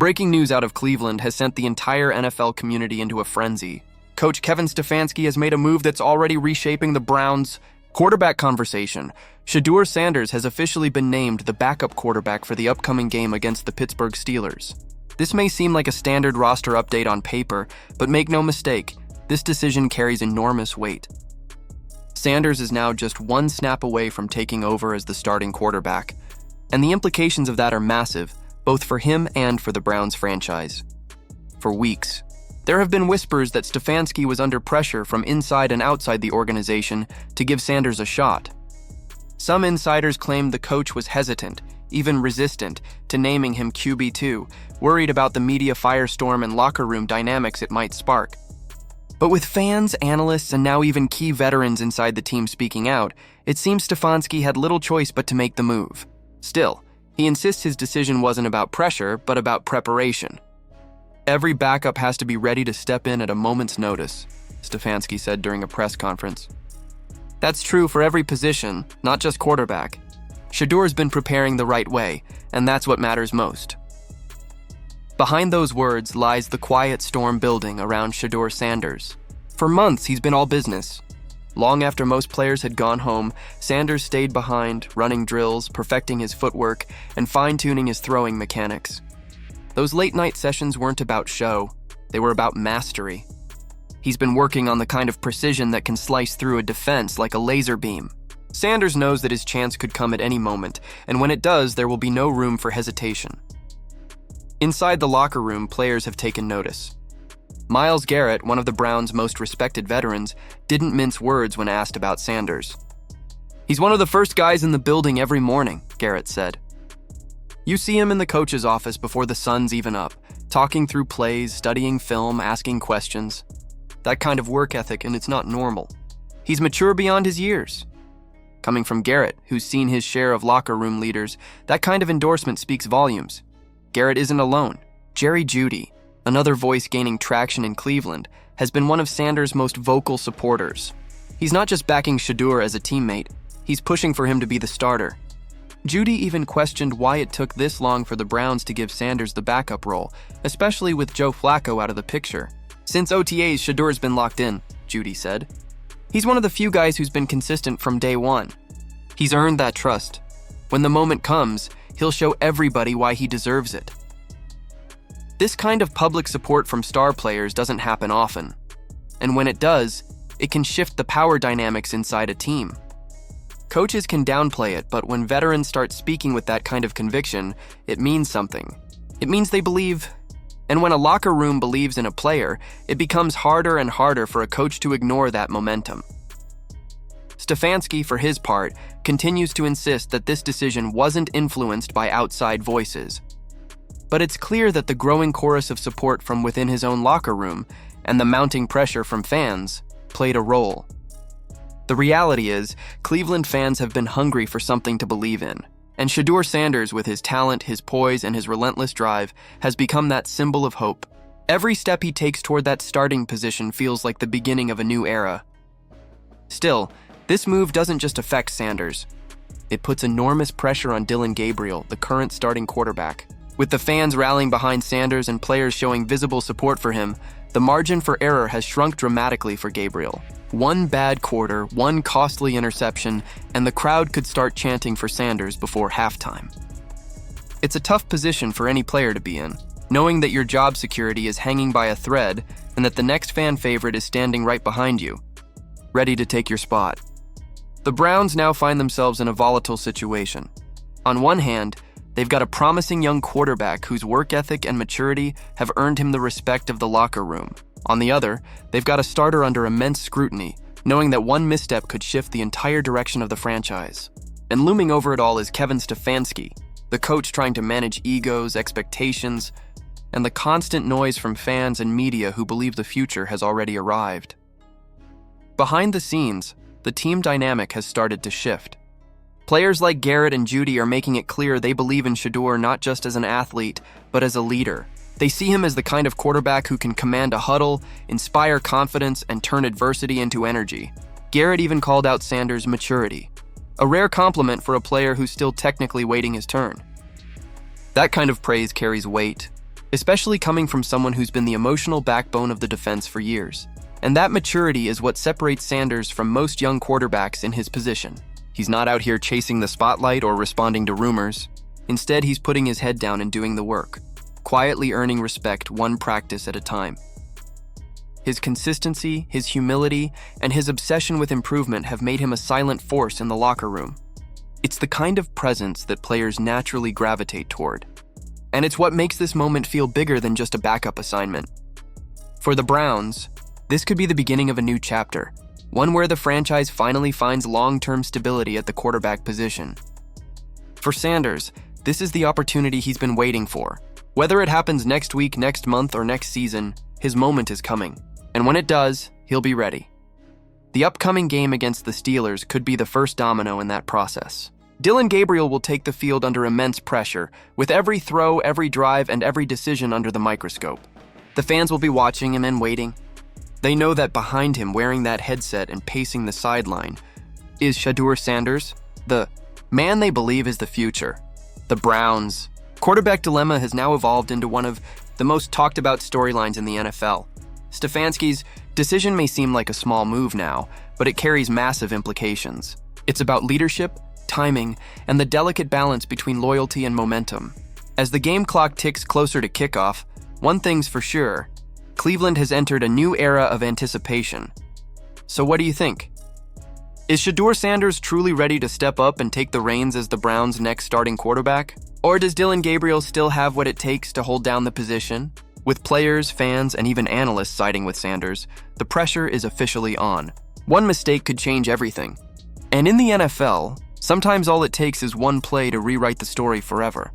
Breaking news out of Cleveland has sent the entire NFL community into a frenzy. Coach Kevin Stefanski has made a move that's already reshaping the Browns' quarterback conversation. Shadur Sanders has officially been named the backup quarterback for the upcoming game against the Pittsburgh Steelers. This may seem like a standard roster update on paper, but make no mistake, this decision carries enormous weight. Sanders is now just one snap away from taking over as the starting quarterback, and the implications of that are massive, both for him and for the Browns franchise. For weeks, there have been whispers that Stefanski was under pressure from inside and outside the organization to give Sanders a shot. Some insiders claimed the coach was hesitant, even resistant, to naming him QB2, worried about the media firestorm and locker room dynamics it might spark. But with fans, analysts, and now even key veterans inside the team speaking out, it seems Stefanski had little choice but to make the move. Still, he insists his decision wasn't about pressure, but about preparation. Every backup has to be ready to step in at a moment's notice, Stefanski said during a press conference. That's true for every position, not just quarterback. Shedeur been preparing the right way, and that's what matters most. Behind those words lies the quiet storm building around Shadur Sanders. For months, he's been all business. Long after most players had gone home, Sanders stayed behind, running drills, perfecting his footwork, and fine-tuning his throwing mechanics. Those late-night sessions weren't about show, they were about mastery. He's been working on the kind of precision that can slice through a defense like a laser beam. Sanders knows that his chance could come at any moment, and when it does, there will be no room for hesitation. Inside the locker room, players have taken notice. Myles Garrett, one of the Browns' most respected veterans, didn't mince words when asked about Sanders. "He's one of the first guys in the building every morning," Garrett said. "You see him in the coach's office before the sun's even up, talking through plays, studying film, asking questions. That kind of work ethic, and it's not normal. He's mature beyond his years." Coming from Garrett, who's seen his share of locker room leaders, that kind of endorsement speaks volumes. Garrett isn't alone. Jerry Jeudy, another voice gaining traction in Cleveland, has been one of Sanders' most vocal supporters. He's not just backing Shedeur as a teammate, he's pushing for him to be the starter. Jeudy even questioned why it took this long for the Browns to give Sanders the backup role, especially with Joe Flacco out of the picture. "Since OTAs, Shadeur's been locked in," Jeudy said. "He's one of the few guys who's been consistent from day one. He's earned that trust. When the moment comes, he'll show everybody why he deserves it." This kind of public support from star players doesn't happen often. And when it does, it can shift the power dynamics inside a team. Coaches can downplay it, but when veterans start speaking with that kind of conviction, it means something. It means they believe. And when a locker room believes in a player, it becomes harder and harder for a coach to ignore that momentum. Stefanski, for his part, continues to insist that this decision wasn't influenced by outside voices. But it's clear that the growing chorus of support from within his own locker room and the mounting pressure from fans played a role. The reality is, Cleveland fans have been hungry for something to believe in, and Shadur Sanders, with his talent, his poise, and his relentless drive, has become that symbol of hope. Every step he takes toward that starting position feels like the beginning of a new era. Still, this move doesn't just affect Sanders. It puts enormous pressure on Dillon Gabriel, the current starting quarterback. With the fans rallying behind Sanders and players showing visible support for him, the margin for error has shrunk dramatically for Gabriel. One bad quarter, one costly interception, and the crowd could start chanting for Sanders before halftime. It's a tough position for any player to be in, knowing that your job security is hanging by a thread and that the next fan favorite is standing right behind you, ready to take your spot. The Browns now find themselves in a volatile situation. On one hand, they've got a promising young quarterback whose work ethic and maturity have earned him the respect of the locker room. On the other, they've got a starter under immense scrutiny, knowing that one misstep could shift the entire direction of the franchise. And looming over it all is Kevin Stefanski, the coach trying to manage egos, expectations, and the constant noise from fans and media who believe the future has already arrived. Behind the scenes, the team dynamic has started to shift. Players like Garrett and Jeudy are making it clear they believe in Shedeur not just as an athlete, but as a leader. They see him as the kind of quarterback who can command a huddle, inspire confidence, and turn adversity into energy. Garrett even called out Sanders' maturity, a rare compliment for a player who's still technically waiting his turn. That kind of praise carries weight. especially coming from someone who's been the emotional backbone of the defense for years. And that maturity is what separates Sanders from most young quarterbacks in his position. He's not out here chasing the spotlight or responding to rumors. Instead, he's putting his head down and doing the work, quietly earning respect one practice at a time. His consistency, his humility, and his obsession with improvement have made him a silent force in the locker room. It's the kind of presence that players naturally gravitate toward. And it's what makes this moment feel bigger than just a backup assignment. For the Browns, this could be the beginning of a new chapter, one where the franchise finally finds long-term stability at the quarterback position. For Sanders, this is the opportunity he's been waiting for. Whether it happens next week, next month, or next season, his moment is coming. And when it does, he'll be ready. The upcoming game against the Steelers could be the first domino in that process. Dillon Gabriel will take the field under immense pressure, with every throw, every drive, and every decision under the microscope. The fans will be watching him and waiting. They know that behind him, wearing that headset and pacing the sideline, is Shadur Sanders, the man they believe is the future. The Browns' quarterback dilemma has now evolved into one of the most talked about storylines in the NFL. Stefanski's decision may seem like a small move now, but it carries massive implications. It's about leadership, timing, and the delicate balance between loyalty and momentum. As the game clock ticks closer to kickoff, one thing's for sure: Cleveland has entered a new era of anticipation. So what do you think? Is Shadur Sanders truly ready to step up and take the reins as the Browns' next starting quarterback? Or does Dillon Gabriel still have what it takes to hold down the position? With players, fans, and even analysts siding with Sanders, the pressure is officially on. One mistake could change everything. And in the NFL, sometimes all it takes is one play to rewrite the story forever.